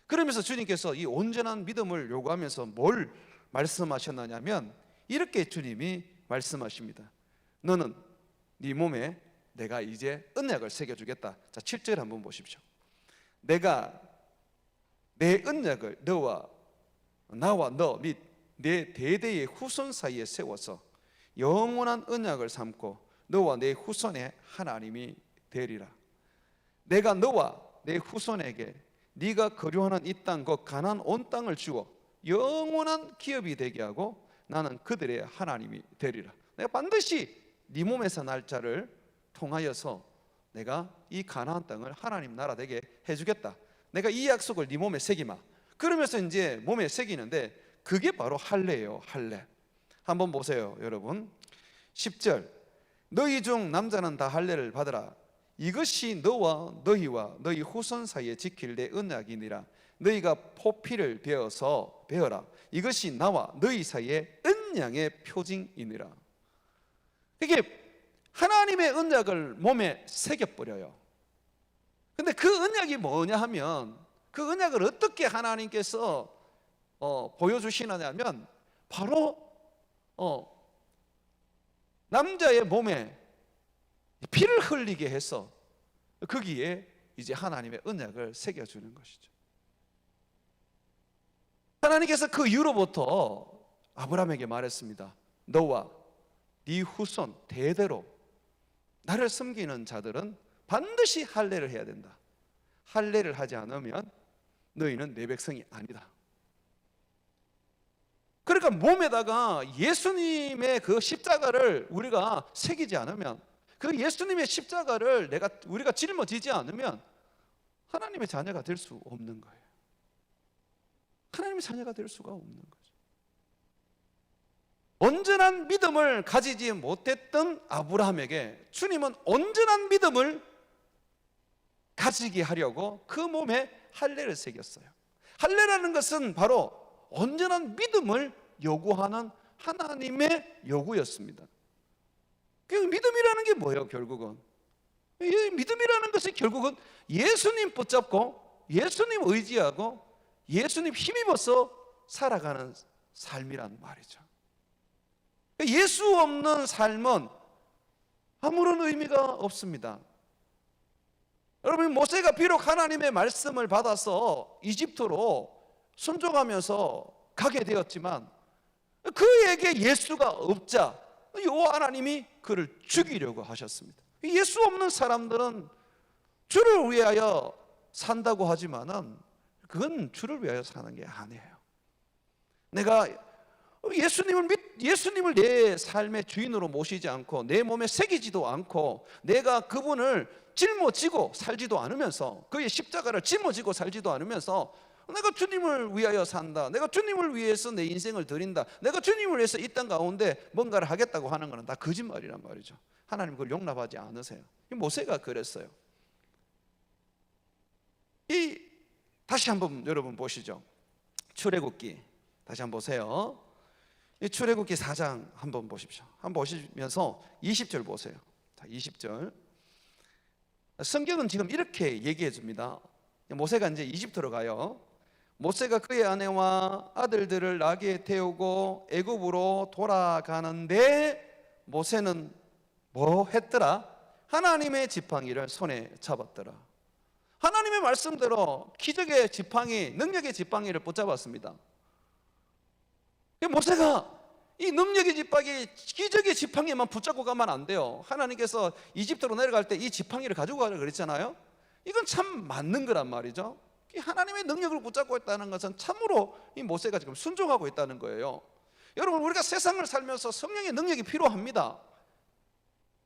그러면서 주님께서 이 온전한 믿음을 요구하면서 뭘 말씀하셨느냐면 이렇게 주님이 말씀하십니다. 너는 네 몸에 내가 이제 언약을 새겨주겠다. 자, 7절 한번 보십시오. 내가 내 언약을 나와 너 및 내 대대의 후손 사이에 세워서 영원한 언약을 삼고 너와 내 후손의 하나님이 되리라. 내가 너와 내 후손에게 네가 거류하는 이 땅 곧 가나안 온 땅을 주어 영원한 기업이 되게 하고 나는 그들의 하나님이 되리라. 내가 반드시 네 몸에서 날 자를 통하여서 내가 이 가나안 땅을 하나님 나라 되게 해주겠다. 내가 이 약속을 네 몸에 새기마. 그러면서 이제 몸에 새기는데 그게 바로 할례예요. 할례. 한번 보세요, 여러분. 10절 너희 중 남자는 다 할례를 받으라. 이것이 너와 너희와 너희 후손 사이에 지킬 내 언약이니라. 너희가 포피를 베어라. 이것이 나와 너희 사이에 언약의 표징이니라. 이게 하나님의 언약을 몸에 새겨버려요. 근데 그 언약이 뭐냐 하면 그 언약을 어떻게 하나님께서 보여주시느냐면 바로 남자의 몸에 피를 흘리게 해서 거기에 이제 하나님의 언약을 새겨주는 것이죠. 하나님께서 그 이후로부터 아브라함에게 말했습니다. 너와 네 후손 대대로 나를 섬기는 자들은 반드시 할례를 해야 된다. 할례를 하지 않으면 너희는 내 백성이 아니다. 그러니까 몸에다가 예수님의 그 십자가를 우리가 새기지 않으면, 그 예수님의 십자가를 우리가 짊어지지 않으면 하나님의 자녀가 될 수 없는 거예요. 하나님의 자녀가 될 수가 없는 거죠. 온전한 믿음을 가지지 못했던 아브라함에게 주님은 온전한 믿음을 가지게 하려고 그 몸에 할례를 새겼어요. 할례라는 것은 바로 온전한 믿음을 요구하는 하나님의 요구였습니다. 그 믿음이라는 게 뭐예요? 결국은 이 믿음이라는 것이 결국은 예수님 붙잡고 예수님 의지하고 예수님 힘입어서 살아가는 삶이란 말이죠. 예수 없는 삶은 아무런 의미가 없습니다. 여러분, 모세가 비록 하나님의 말씀을 받아서 이집트로 순종하면서 가게 되었지만 그에게 예수가 없자 여호와 하나님이 그를 죽이려고 하셨습니다. 예수 없는 사람들은 주를 위하여 산다고 하지만은 그건 주를 위하여 사는 게 아니에요. 내가 예수님을 내 삶의 주인으로 모시지 않고 내 몸에 새기지도 않고 내가 그분을 짊어지고 살지도 않으면서, 그의 십자가를 짊어지고 살지도 않으면서 내가 주님을 위하여 산다, 내가 주님을 위해서 내 인생을 드린다, 내가 주님을 위해서 이 땅 가운데 뭔가를 하겠다고 하는 것은 다 거짓말이란 말이죠. 하나님 그걸 용납하지 않으세요. 모세가 그랬어요. 다시 한번 여러분 보시죠. 출애굽기 다시 한번 보세요. 이 출애굽기 4장 한번 보십시오. 한번 보시면서 20절 보세요. 자, 20절. 성경은 지금 이렇게 얘기해 줍니다. 모세가 이제 이집트로 가요. 모세가 그의 아내와 아들들을 나귀에 태우고 애굽으로 돌아가는데 모세는 뭐 했더라? 하나님의 지팡이를 손에 잡았더라. 하나님의 말씀대로 기적의 지팡이, 능력의 지팡이를 붙잡았습니다. 모세가 이 능력의 지팡이, 기적의 지팡이만 붙잡고 가면 안 돼요. 하나님께서 이집트로 내려갈 때 이 지팡이를 가지고 가라 그랬잖아요. 이건 참 맞는 거란 말이죠. 하나님의 능력을 붙잡고 있다는 것은 참으로 이 모세가 지금 순종하고 있다는 거예요. 여러분, 우리가 세상을 살면서 성령의 능력이 필요합니다.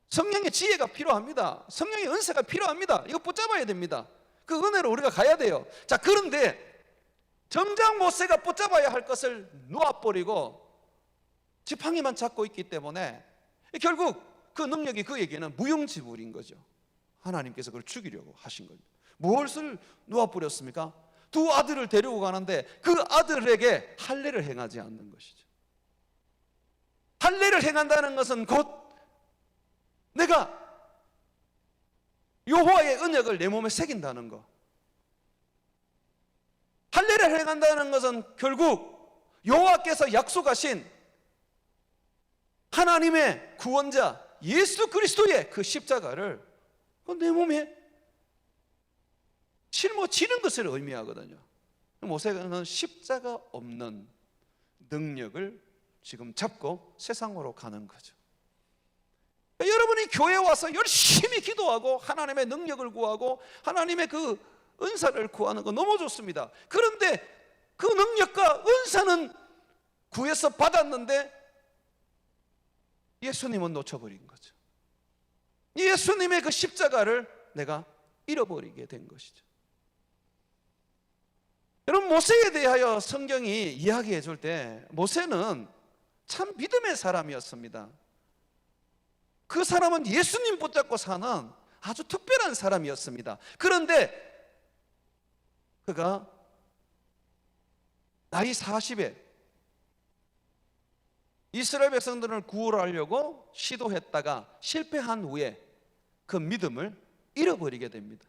성령의 지혜가 필요합니다. 성령의 은혜가 필요합니다. 이거 붙잡아야 됩니다. 그 은혜로 우리가 가야 돼요. 자, 그런데 정작 모세가 붙잡아야 할 것을 놓아버리고 지팡이만 잡고 있기 때문에 결국 그 능력이 그에게는 무용지물인 거죠. 하나님께서 그걸 죽이려고 하신 거죠. 무엇을 놓아버렸습니까? 두 아들을 데리고 가는데 그 아들에게 할례를 행하지 않는 것이죠. 할례를 행한다는 것은 곧 내가 여호와의 언약을 내 몸에 새긴다는 것. 할례를 행한다는 것은 결국 여호와께서 약속하신 하나님의 구원자 예수 그리스도의 그 십자가를 내 몸에 짊어지는 것을 의미하거든요. 모세는 십자가 없는 능력을 지금 잡고 세상으로 가는 거죠. 여러분이 교회에 와서 열심히 기도하고 하나님의 능력을 구하고 하나님의 그 은사를 구하는 거 너무 좋습니다. 그런데 그 능력과 은사는 구해서 받았는데 예수님은 놓쳐버린 거죠. 예수님의 그 십자가를 내가 잃어버리게 된 것이죠. 여러분, 모세에 대하여 성경이 이야기해 줄 때 모세는 참 믿음의 사람이었습니다. 그 사람은 예수님 붙잡고 사는 아주 특별한 사람이었습니다. 그런데 그가 나이 40에 이스라엘 백성들을 구원하려고 시도했다가 실패한 후에 그 믿음을 잃어버리게 됩니다.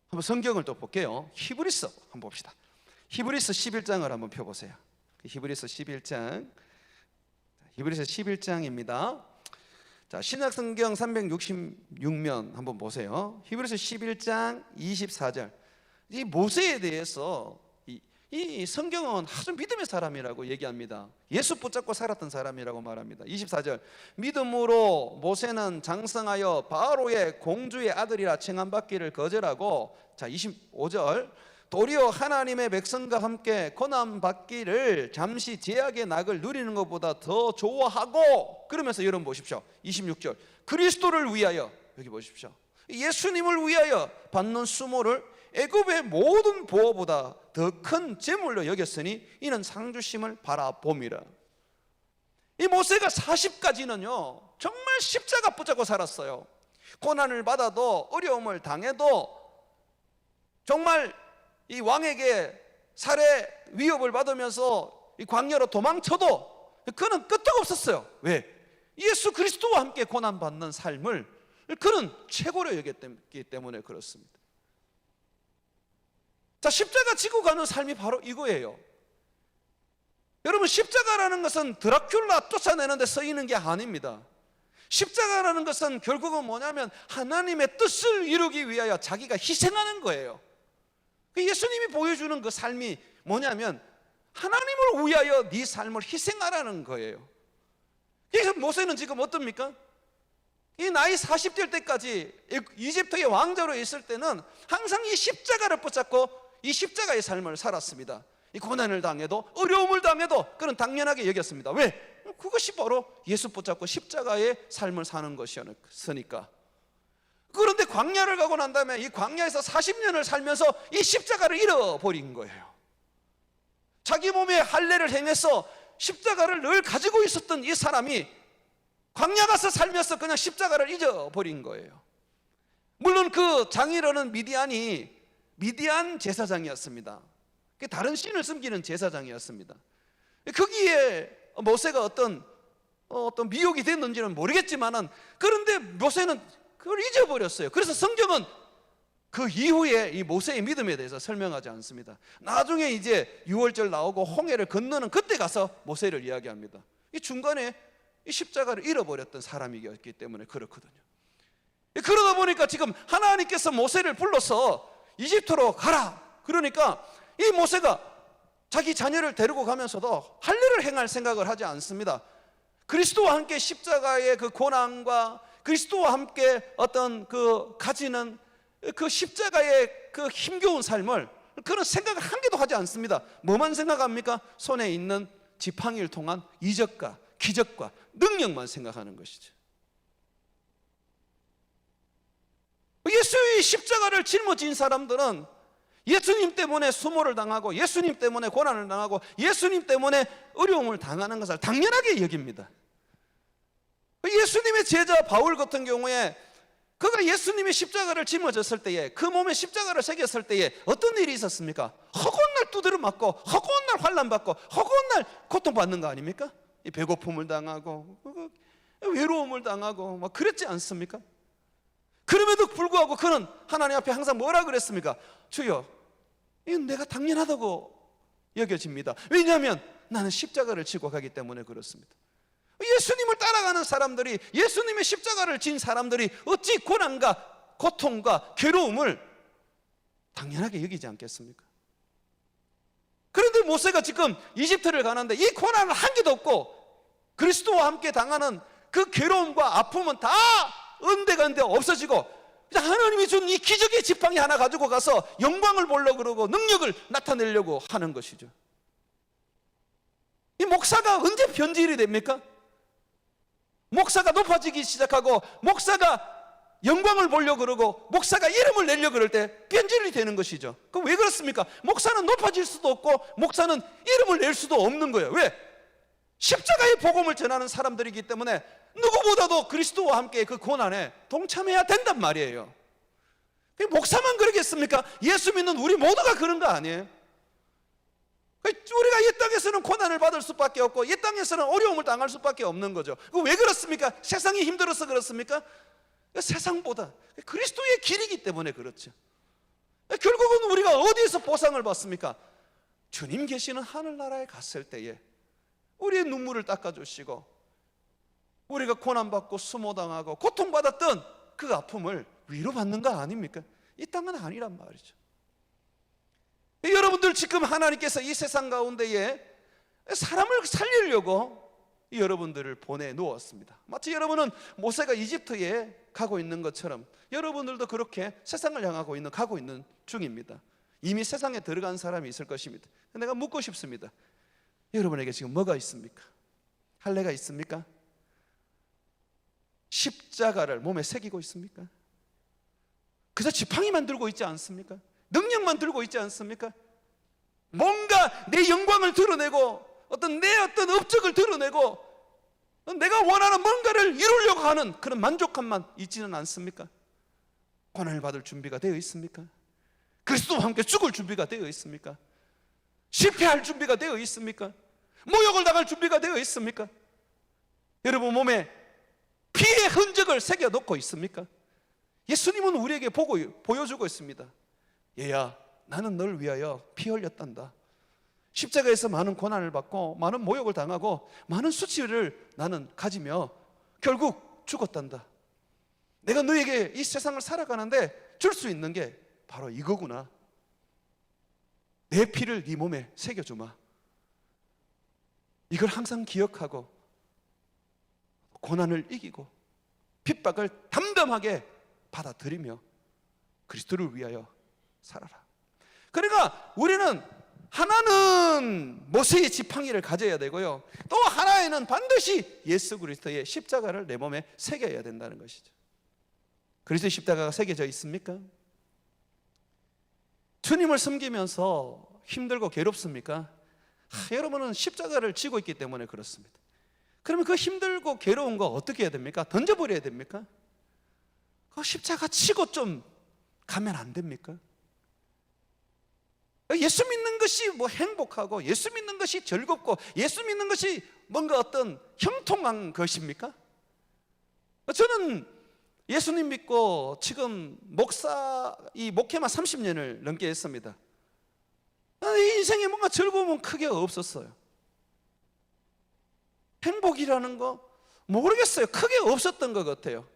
한번 성경을 또 볼게요. 히브리서 한번 봅시다. 히브리서 11장을 한번 펴보세요. 히브리서 11장, 히브리서 11장입니다. 자, 신약성경 366면 한번 보세요. 히브리서 11장 24절. 이 모세에 대해서 이 성경은 아주 믿음의 사람이라고 얘기합니다. 예수 붙잡고 살았던 사람이라고 말합니다. 24절. 믿음으로 모세는 장성하여 바로의 공주의 아들이라 칭함받기를 거절하고, 자 25절. 도리어 하나님의 백성과 함께 고난받기를 잠시 제약의 낙을 누리는 것보다 더 좋아하고, 그러면서 여러분 보십시오. 26절. 그리스도를 위하여, 여기 보십시오, 예수님을 위하여 받는 수모를 애굽의 모든 보호보다 더 큰 재물로 여겼으니 이는 상주심을 바라봄이라. 이 모세가 40까지는요 정말 십자가 붙잡고 살았어요. 고난을 받아도 어려움을 당해도 정말 이 왕에게 살해 위협을 받으면서 이 광야로 도망쳐도 그는 끄떡 없었어요. 왜? 예수 그리스도와 함께 고난받는 삶을 그는 최고로 여겼기 때문에 그렇습니다. 자, 십자가 지고 가는 삶이 바로 이거예요. 여러분, 십자가라는 것은 드라큘라 쫓아내는 데 쓰이는 게 아닙니다. 십자가라는 것은 결국은 뭐냐면 하나님의 뜻을 이루기 위하여 자기가 희생하는 거예요. 예수님이 보여주는 그 삶이 뭐냐면 하나님을 위하여 네 삶을 희생하라는 거예요. 그래서 모세는 지금 어떻습니까? 이 나이 40될 때까지 이집트의 왕자로 있을 때는 항상 이 십자가를 붙잡고 이 십자가의 삶을 살았습니다. 이 고난을 당해도 어려움을 당해도 그는 당연하게 여겼습니다. 왜? 그것이 바로 예수 붙잡고 십자가의 삶을 사는 것이었으니까. 그런데 광야를 가고 난 다음에 이 광야에서 40년을 살면서 이 십자가를 잃어버린 거예요. 자기 몸에 할례를 행해서 십자가를 늘 가지고 있었던 이 사람이 광야 가서 살면서 그냥 십자가를 잊어버린 거예요. 물론 그 장이라는 미디안 제사장이었습니다. 다른 신을 섬기는 제사장이었습니다. 거기에 모세가 어떤 미혹이 됐는지는 모르겠지만은, 그런데 모세는 그걸 잊어버렸어요. 그래서 성경은 그 이후에 이 모세의 믿음에 대해서 설명하지 않습니다. 나중에 이제 6월절 나오고 홍해를 건너는 그때 가서 모세를 이야기합니다. 이 중간에 이 십자가를 잃어버렸던 사람이었기 때문에 그렇거든요. 그러다 보니까 지금 하나님께서 모세를 불러서 이집트로 가라, 그러니까 이 모세가 자기 자녀를 데리고 가면서도 할례를 행할 생각을 하지 않습니다. 그리스도와 함께 십자가의 그 고난과 그리스도와 함께 어떤 그 가지는 그 십자가의 그 힘겨운 삶을 그런 생각을 한 개도 하지 않습니다. 뭐만 생각합니까? 손에 있는 지팡이를 통한 이적과 기적과 능력만 생각하는 것이죠. 예수의 십자가를 짊어진 사람들은 예수님 때문에 수모를 당하고 예수님 때문에 고난을 당하고 예수님 때문에 어려움을 당하는 것을 당연하게 여깁니다. 예수님의 제자 바울 같은 경우에 그가 예수님의 십자가를 짊어졌을 때에, 그 몸에 십자가를 새겼을 때에 어떤 일이 있었습니까? 허구한 날 두드려 맞고 허구한 날 환난 받고 허구한 날 고통받는 거 아닙니까? 배고픔을 당하고 외로움을 당하고 막 그랬지 않습니까? 그럼에도 불구하고 그는 하나님 앞에 항상 뭐라 그랬습니까? 주여, 이건 내가 당연하다고 여겨집니다. 왜냐하면 나는 십자가를 지고 가기 때문에 그렇습니다. 예수님을 따라가는 사람들이, 예수님의 십자가를 진 사람들이 어찌 고난과 고통과 괴로움을 당연하게 여기지 않겠습니까? 그런데 모세가 지금 이집트를 가는데 이 고난을 한 개도 없고 그리스도와 함께 당하는 그 괴로움과 아픔은 다 언데간데 없어지고 하나님이 준 이 기적의 지팡이 하나 가지고 가서 영광을 보려고 그러고 능력을 나타내려고 하는 것이죠. 이 목사가 언제 변질이 됩니까? 목사가 높아지기 시작하고 목사가 영광을 보려고 그러고 목사가 이름을 내려고 그럴 때 변질이 되는 것이죠. 그럼 왜 그렇습니까? 목사는 높아질 수도 없고 목사는 이름을 낼 수도 없는 거예요. 왜? 십자가의 복음을 전하는 사람들이기 때문에 누구보다도 그리스도와 함께 그 고난에 동참해야 된단 말이에요. 목사만 그러겠습니까? 예수 믿는 우리 모두가 그런 거 아니에요? 우리가 이 땅에서는 고난을 받을 수밖에 없고 이 땅에서는 어려움을 당할 수밖에 없는 거죠. 왜 그렇습니까? 세상이 힘들어서 그렇습니까? 세상보다 그리스도의 길이기 때문에 그렇죠. 결국은 우리가 어디에서 보상을 받습니까? 주님 계시는 하늘나라에 갔을 때에 우리의 눈물을 닦아주시고 우리가 고난받고 수모당하고 고통받았던 그 아픔을 위로받는 거 아닙니까? 이 땅은 아니란 말이죠. 여러분들 지금 하나님께서 이 세상 가운데에 사람을 살리려고 여러분들을 보내놓았습니다. 마치 여러분은 모세가 이집트에 가고 있는 것처럼 여러분들도 그렇게 세상을 향하고 가고 있는 중입니다. 이미 세상에 들어간 사람이 있을 것입니다. 내가 묻고 싶습니다. 여러분에게 지금 뭐가 있습니까? 할례가 있습니까? 십자가를 몸에 새기고 있습니까? 그저 지팡이만 들고 있지 않습니까? 능력만 들고 있지 않습니까? 뭔가 내 영광을 드러내고 내 어떤 업적을 드러내고 내가 원하는 뭔가를 이루려고 하는 그런 만족감만 있지는 않습니까? 고난을 받을 준비가 되어 있습니까? 그리스도와 함께 죽을 준비가 되어 있습니까? 실패할 준비가 되어 있습니까? 모욕을 당할 준비가 되어 있습니까? 여러분 몸에 피의 흔적을 새겨놓고 있습니까? 예수님은 우리에게 보여주고 있습니다. 얘야, 나는 널 위하여 피 흘렸단다. 십자가에서 많은 고난을 받고 많은 모욕을 당하고 많은 수치를 나는 가지며 결국 죽었단다. 내가 너에게 이 세상을 살아가는데 줄 수 있는 게 바로 이거구나. 내 피를 네 몸에 새겨주마. 이걸 항상 기억하고 고난을 이기고 핍박을 담담하게 받아들이며 그리스도를 위하여 살아라. 그러니까 우리는 하나는 모세의 지팡이를 가져야 되고요, 또 하나에는 반드시 예수 그리스도의 십자가를 내 몸에 새겨야 된다는 것이죠. 그리스도의 십자가가 새겨져 있습니까? 주님을 섬기면서 힘들고 괴롭습니까? 여러분은 십자가를 지고 있기 때문에 그렇습니다. 그러면 그 힘들고 괴로운 거 어떻게 해야 됩니까? 던져버려야 됩니까? 그 십자가 치고 좀 가면 안 됩니까? 예수 믿는 것이 뭐 행복하고 예수 믿는 것이 즐겁고 예수 믿는 것이 뭔가 어떤 형통한 것입니까? 저는 예수님 믿고 지금 목회만 30년을 넘게 했습니다. 인생에 뭔가 즐거움은 크게 없었어요. 행복이라는 거 모르겠어요. 크게 없었던 것 같아요.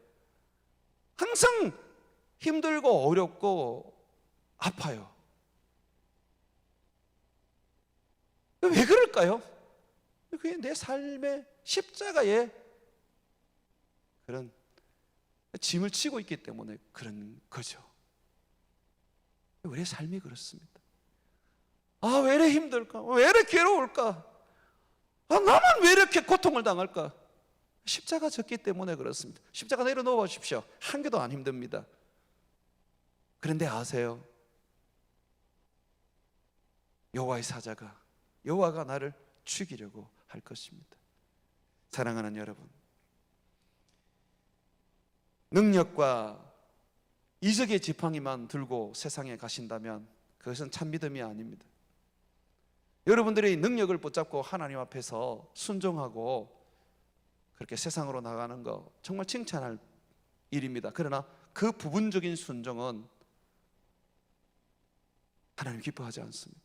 항상 힘들고 어렵고 아파요. 왜 그럴까요? 그게 내 삶의 십자가에 그런 짐을 지고 있기 때문에 그런 거죠. 우리의 삶이 그렇습니다. 왜 이렇게 힘들까? 왜 이렇게 괴로울까? 나만 왜 이렇게 고통을 당할까? 십자가 졌기 때문에 그렇습니다. 십자가 내려놓아 보십시오. 한 개도 안 힘듭니다. 그런데 아세요? 여호와의 사자가, 여호와가 나를 죽이려고 할 것입니다. 사랑하는 여러분, 능력과 이적의 지팡이만 들고 세상에 가신다면 그것은 참 믿음이 아닙니다. 여러분들의 능력을 붙잡고 하나님 앞에서 순종하고 그렇게 세상으로 나가는 거 정말 칭찬할 일입니다. 그러나 그 부분적인 순종은 하나님 기뻐하지 않습니다.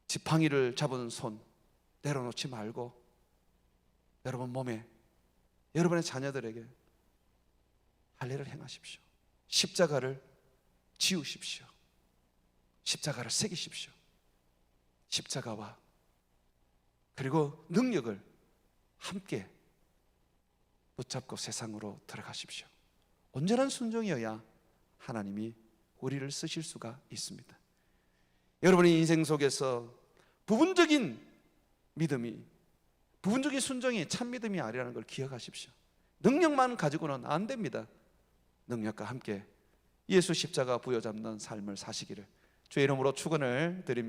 지팡이를 잡은 손 내려놓지 말고 여러분 몸에, 여러분의 자녀들에게 할례를 행하십시오. 십자가를 지우십시오. 십자가를 새기십시오. 십자가와 그리고 능력을 함께 붙잡고 세상으로 들어가십시오. 온전한 순종이어야 하나님이 우리를 쓰실 수가 있습니다. 여러분의 인생 속에서 부분적인 믿음이, 부분적인 순종이 참 믿음이 아니라는 걸 기억하십시오. 능력만 가지고는 안 됩니다. 능력과 함께 예수 십자가 부여잡는 삶을 사시기를 주의 이름으로 축원을 드립니다.